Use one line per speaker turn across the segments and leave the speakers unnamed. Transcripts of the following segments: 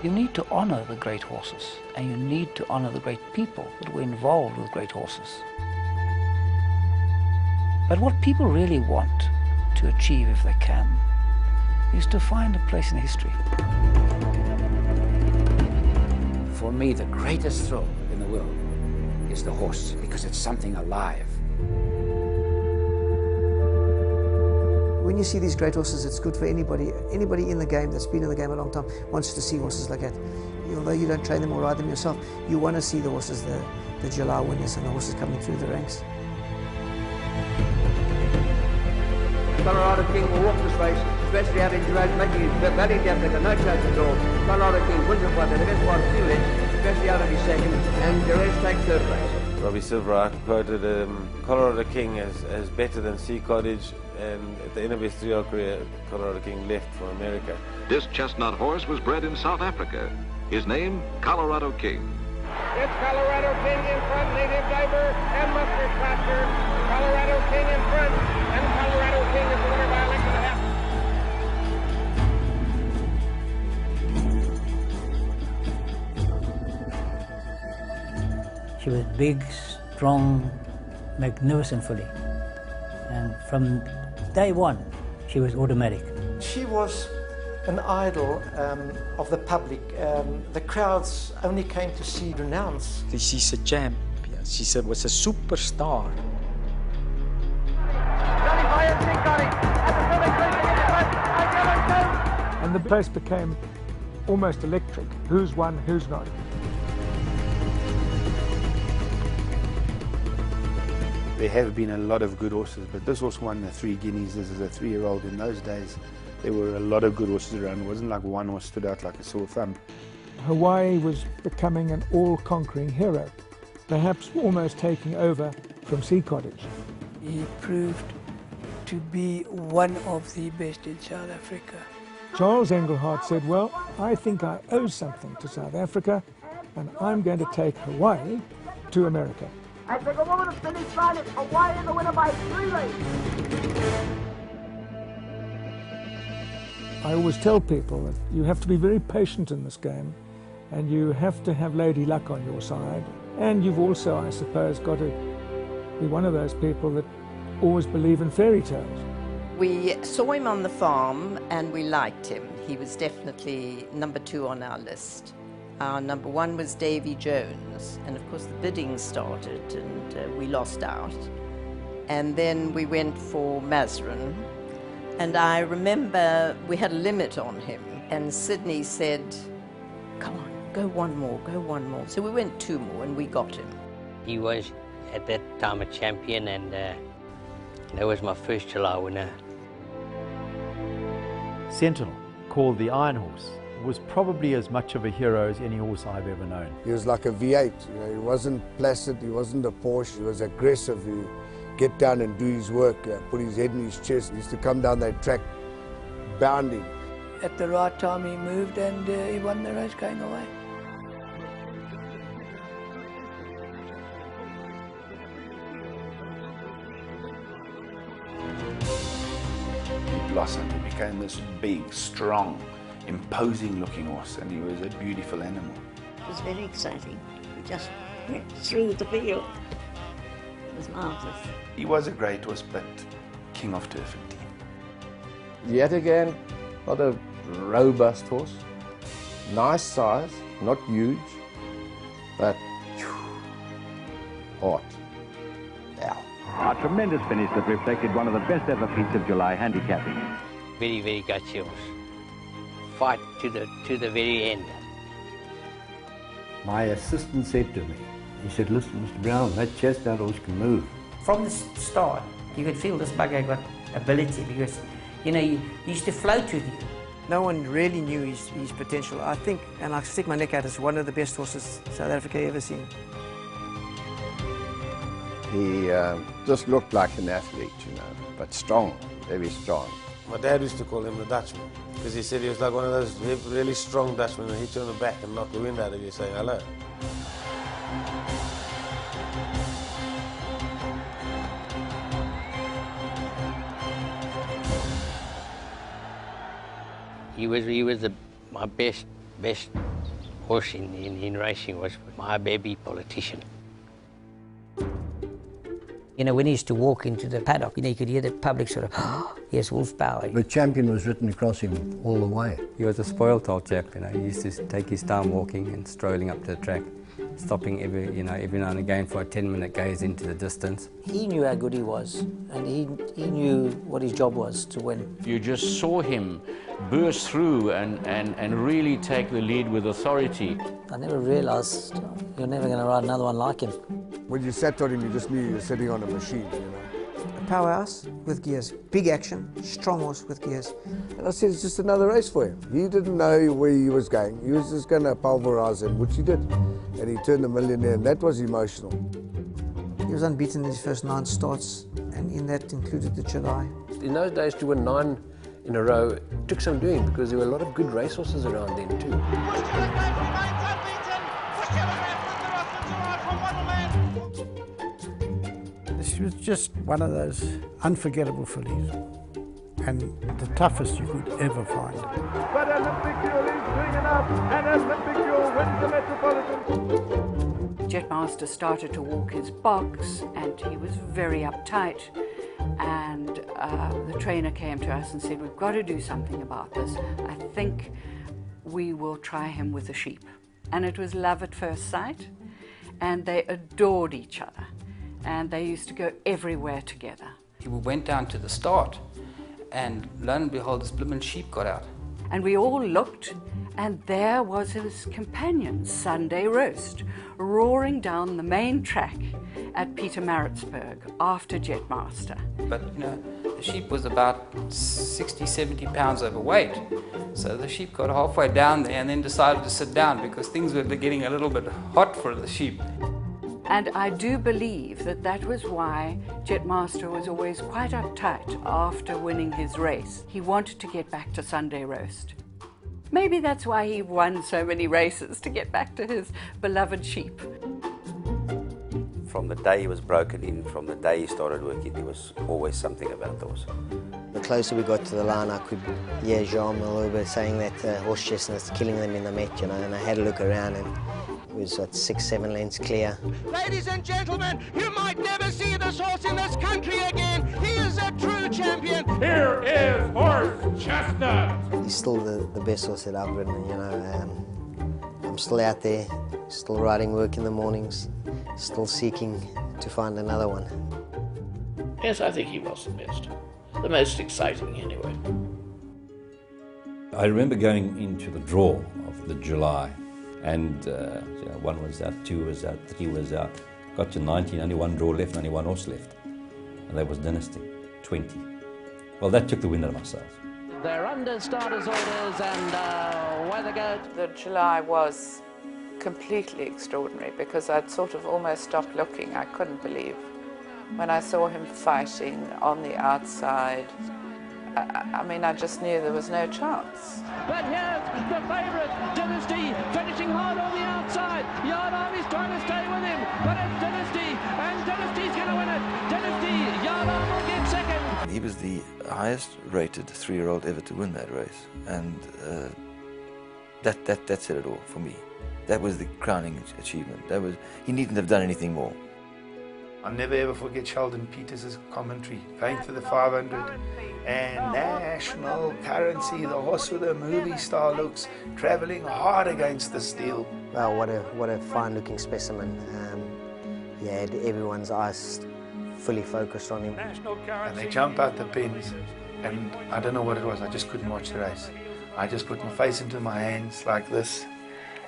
You need to honour the great horses, and you need to honour the great people that were involved with great horses. But what people really want to achieve, if they can, is to find a place in history. For me, the greatest thrill in the world is the horse, because it's something alive.
When you see these great horses, it's good for anybody in the game that's been in the game a long time wants to see horses like that. Although you don't train them or ride them yourself, you want to see the horses, the July winners and the horses coming through the ranks.
Colorado King will walk this race, especially out in July, making his valiant effort, no chance at all. Colorado King wins it by the best part of 2 lengths, especially out of his second, and Jerez takes third place.
Robbie Silverite quoted Colorado King as better than Sea Cottage, and at the end of his 3-year career, Colorado King left for America.
This chestnut horse was bred in South Africa. His name, Colorado King.
It's Colorado King in front, Native Diver and Mustard Plaster. Colorado King in front, and Colorado King is the winner by a length and a half.
She was big, strong, magnificent filly. And from day one, she was automatic.
She was an idol of the public. The crowds only came to see renounce.
She's a champion. She was a superstar.
And the place became almost electric. Who's won, who's not.
There have been a lot of good horses, but this horse won the 3 Guineas. This is a 3-year-old. In those days, there were a lot of good horses around. It wasn't like one horse stood out like a sore thumb.
Hawaii was becoming an all-conquering hero, perhaps almost taking over from Sea Cottage.
He proved to be one of the best in South Africa.
Charles Engelhardt said, well, I think I owe something to South Africa, and I'm going to take Hawaii to America.
I take a woman to finish line at Hawaii in the winner by 3 lengths.
I always tell people that you have to be very patient in this game, and you have to have lady luck on your side. And you've also, I suppose, got to be one of those people that always believe in fairy tales.
We saw him on the farm and we liked him. He was definitely number 2 on our list. Our number 1 was Davy Jones, and of course the bidding started and we lost out. And then we went for Mazrin, and I remember we had a limit on him, and Sydney said, come on, go one more. So we went 2 more and we got him.
He was at that time a champion, and that was my first July winner.
Sentinel, called the Iron Horse, was probably as much of a hero as any horse I've ever known.
He was like a V8, you know, he wasn't placid, he wasn't a Porsche, he was aggressive. He get down and do his work, put his head in his chest. He used to come down that track bounding.
At the right time he moved and he won the race going away.
He blossomed, he became this big, strong, imposing looking horse, and he was a beautiful animal.
It was very exciting. We just went through the field. It was marvellous.
He was a great horse, but king of turf and team.
Yet again, not a robust horse. Nice size, not huge, but hot. Yeah.
A tremendous finish that reflected one of the best ever feats of July handicapping.
Very, very gutsy horse. Fight to the very end.
My assistant said to me, he said, listen, Mr. Brown, that chestnut horse can move.
From the start, you could feel this bugger got ability because, you know, he used to float with you.
No one really knew his potential. I think, and I stick my neck out, it's one of the best horses South Africa ever seen.
He just looked like an athlete, you know, but strong, very strong.
My dad used to call him the Dutchman, because he said he was like one of those really strong Dutchmen that hit you on the back and knock the wind out of you saying hello.
He was my best best horse in racing was my baby politician.
You know, when he used to walk into the paddock, you know, you could hear the public sort of, oh, yes, wolf power.
The champion was written across him all the way.
He was a spoiled old chap, you know. He used to take his time walking and strolling up to the track, stopping every now and again for a 10-minute gaze into the distance.
He knew how good he was, and he knew what his job was to win.
You just saw him burst through and really take the lead with authority.
I never realised you're never going to ride another one like him.
When you sat on him, you just knew you were sitting on a machine, you know.
A powerhouse with gears, big action, strong horse with gears.
And I said, it's just another race for him. He didn't know where he was going. He was just going to pulverise him, which he did. And he turned a millionaire, and that was emotional.
He was unbeaten in his first 9 starts, and in that included the July.
In those days, to win 9 in a row took some doing, because there were a lot of good racehorses around then too.
She was just one of those unforgettable fillies, and the toughest you could ever find.
But Olympic Fuel is doing enough, and Olympic Fuel wins the Metropolitan.
Jetmaster started to walk his box, and he was very uptight. And the trainer came to us and said, we've got to do something about this. I think we will try him with the sheep. And it was love at first sight, and they adored each other. And they used to go everywhere together.
We went down to the start, and lo and behold, this bloomin' sheep got out.
And we all looked, and there was his companion, Sunday Roast, roaring down the main track at Pietermaritzburg after Jetmaster.
But, you know, the sheep was about 60, 70 pounds overweight. So the sheep got halfway down there and then decided to sit down because things were getting a little bit hot for the sheep.
And I do believe that that was why Jetmaster was always quite uptight after winning his race. He wanted to get back to Sunday Roast. Maybe that's why he won so many races, to get back to his beloved sheep.
From the day he was broken in, from the day he started working, there was always something about the horse.
The closer we got to the line, I could hear Jean a little bit saying that horse chestnut's killing them in the Met, you know, and I had a look around and it was at 6-7 lengths clear.
Ladies and gentlemen, you might never see this horse in this country again. He is a true champion. Here is Horse Chestnut.
He's still the best horse that I've ridden, you know. I'm still out there, still riding work in the mornings, still seeking to find another one.
Yes, I think he was the best. The most exciting, anyway.
I remember going into the draw of the July, and 1 was out, 2 was out, 3 was out. Got to 19, only 1 draw left, only 1 horse left. And that was Dynasty, 20. Well, that took the wind out of my sails.
They're under starters' orders, and away they go.
The July was completely extraordinary because I'd sort of almost stopped looking. I couldn't believe when I saw him fighting on the outside. I mean, I just knew there was no chance.
But here's the favourite, Dynasty, finishing hard on the outside. Yardam is trying to stay with him, but it's Dynasty, and Dynasty's going to win it. Dynasty, Yardam will get second.
He was the highest rated 3-year-old ever to win that race, and that said it all for me. That was the crowning achievement. He needn't have done anything more.
I'll never ever forget Sheldon Peters' commentary, going for the 500, and national currency, the horse with a movie star looks, travelling hard against the steel.
Well, what a fine-looking specimen. He had everyone's eyes fully focused on him.
And they jump out the pins, and I don't know what it was, I just couldn't watch the race. I just put my face into my hands like this,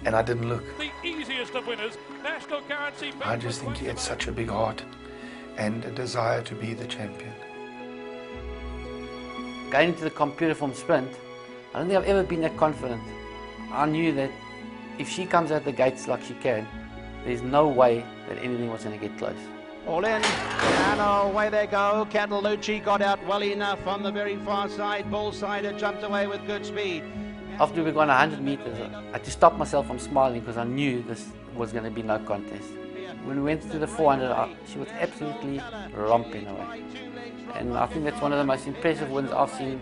and I didn't look.
The easiest of winners, national currency.
I just think he had such a big heart and a desire to be the champion.
Going into the computer from sprint, I don't think I've ever been that confident. I knew that if she comes out the gates like she can, there's no way that anything was going to get close.
All in, and away they go. Catalucci got out well enough on the very far side. Bullsider jumped away with good speed.
After we'd gone 100 metres, I had to stop myself from smiling because I knew this was going to be no contest. When we went to the 400, she was absolutely romping away. And I think that's one of the most impressive wins I've seen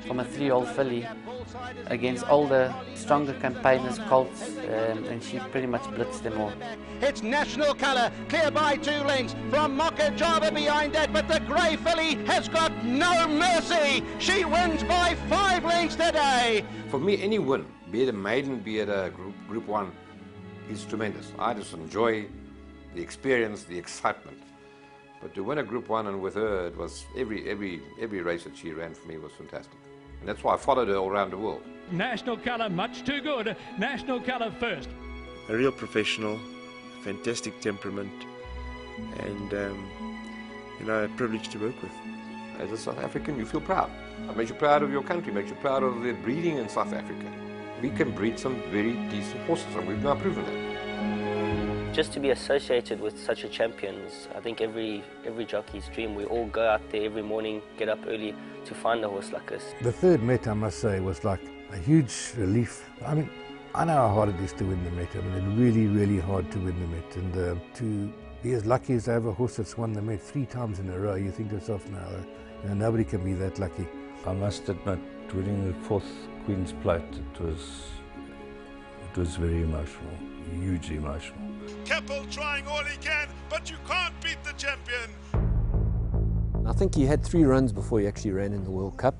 from a 3-year-old filly
against older, stronger campaigners, colts, and she pretty much blitzed them all.
It's national colour, clear by 2 lengths from Mocha Java behind that, but the grey filly has got no mercy. She wins by 5 lengths today.
For me, any win, be it a maiden, be it a group 1, is tremendous. I just enjoy the experience, the excitement. But to win a Group 1 and with her, it was every race that she ran for me was fantastic. And that's why I followed her all around the world.
National colour, much too good. National colour first.
A real professional, fantastic temperament, and a privilege to work with.
As a South African, you feel proud. It makes you proud of your country, makes you proud of the breeding in South Africa. We can breed some very decent horses, and we've now proven that.
Just to be associated with such a champion, I think every jockey's dream. We all go out there every morning, get up early to find a horse like this.
The third Met, I must say, was like a huge relief. I mean, I know how hard it is to win the Met. I mean, it's really, really hard to win the Met. And to be as lucky as to have a horse that's won the Met 3 times in a row, you think to yourself, no, nobody can be that lucky.
I must admit, winning the 4th Queen's Plate, it was very emotional, hugely emotional.
Keppel trying all he can, but you can't beat the champion.
I think he had 3 runs before he actually ran in the World Cup,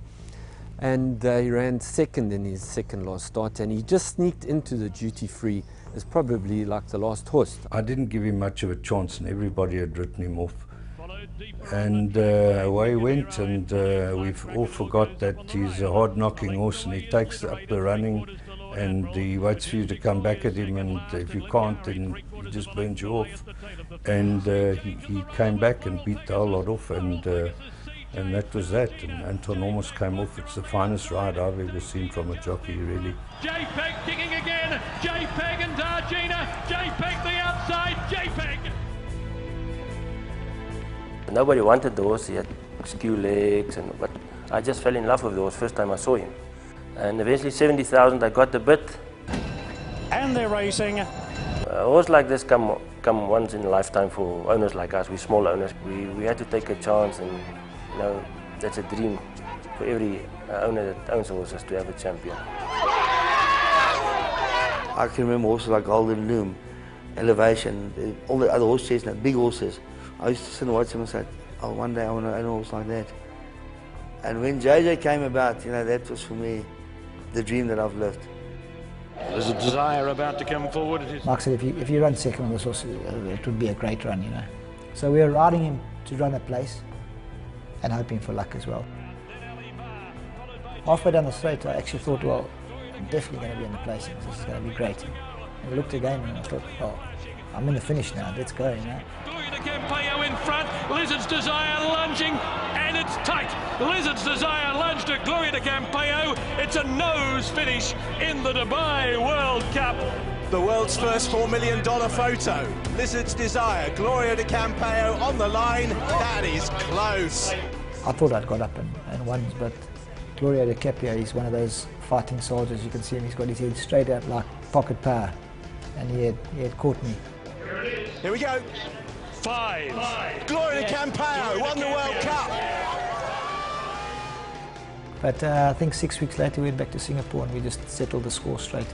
and he ran second in his second last start, and he just sneaked into the duty-free as probably like the last horse.
I didn't give him much of a chance, and everybody had written him off. And away he went, and we've all forgot that he's a hard-knocking horse, and he takes up the running, and he waits for you to come back at him, and if you can't, then he just burns you off. And he came back and beat the whole lot off, and that was that. And Anton almost came off. It's the finest ride I've ever seen from a jockey, really.
JPEG kicking again. JPEG and Dargina. JPEG the outside. JPEG.
Nobody wanted the horse. He had skew legs, but I just fell in love with the horse first time I saw him. And eventually 70,000, I got the bid.
And they're racing.
A horse like this come once in a lifetime for owners like us. We're small owners. We had to take a chance, and that's a dream for every owner that owns horses to have a champion.
I can remember horses like Golden Loom, Elevation, all the other horse chestnuts, big horses. I used to sit and watch them and say, oh, one day I want to own a horse like that. And when JJ came about, that was for me the dream that I've lived.
There's a Desire about to come forward.
Mark said if you run second on this horse, it would be a great run, So we were riding him to run a place and hoping for luck as well. Halfway down the straight, I actually thought, well, I'm definitely going to be in the placings. This is going to be great. And I looked again and I thought, oh, I'm in the finish now. Let's go,
Gloria de Campeo in front. Lizard's Desire lunging, and it's tight. Lizard's Desire lunged to Gloria de Campeo. It's a nose finish in the Dubai World Cup.
The world's first $4 million photo. Lizard's Desire, Gloria de Campeo on the line. That is close.
I thought I'd got up and won, but Gloria de Campeo is one of those fighting soldiers. You can see him, he's got his head straight out like pocket power, and he had caught me.
Here we go. 5. Gloria de Campeo won the World Cup.
But I think 6 weeks later we went back to Singapore and we just settled the score straight.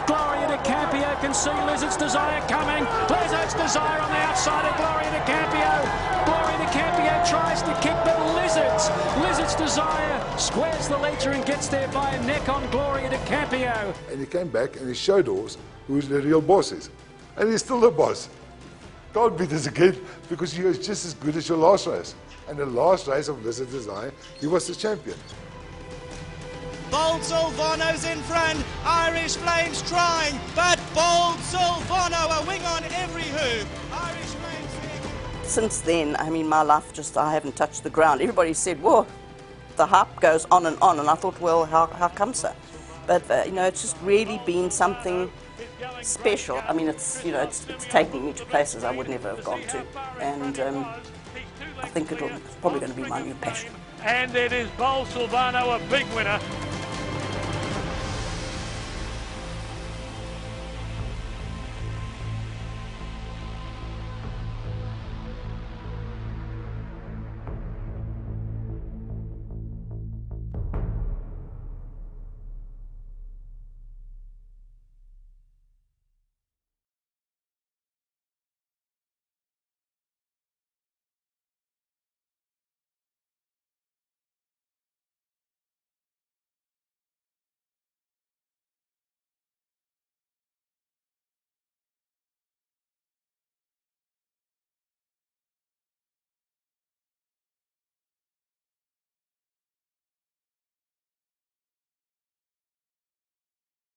Gloria de Campeo can see Lizard's Desire coming. Lizard's Desire on the outside of Gloria de Campeo. Gloria de Campeo tries to kick, but Lizard's Desire squares the ledger and gets there by a neck on Gloria de Campeo.
And he came back and he showed us who the real boss is. And he's still the boss. Can't beat us again because he was just as good as your last race. And the last race of Lizard Desire, he was the champion.
Bold Silvano's in front, Irish Flames trying, but Bold Silvano, a wing on every hoof. Irish Flames.
Since then, my life I haven't touched the ground. Everybody said, whoa, the hype goes on, and I thought, well, how come so? But, it's just really been something special. It's taken me to places I would never have gone to, and I think it's probably going to be my new passion.
And it is Bold Silvano, a big winner.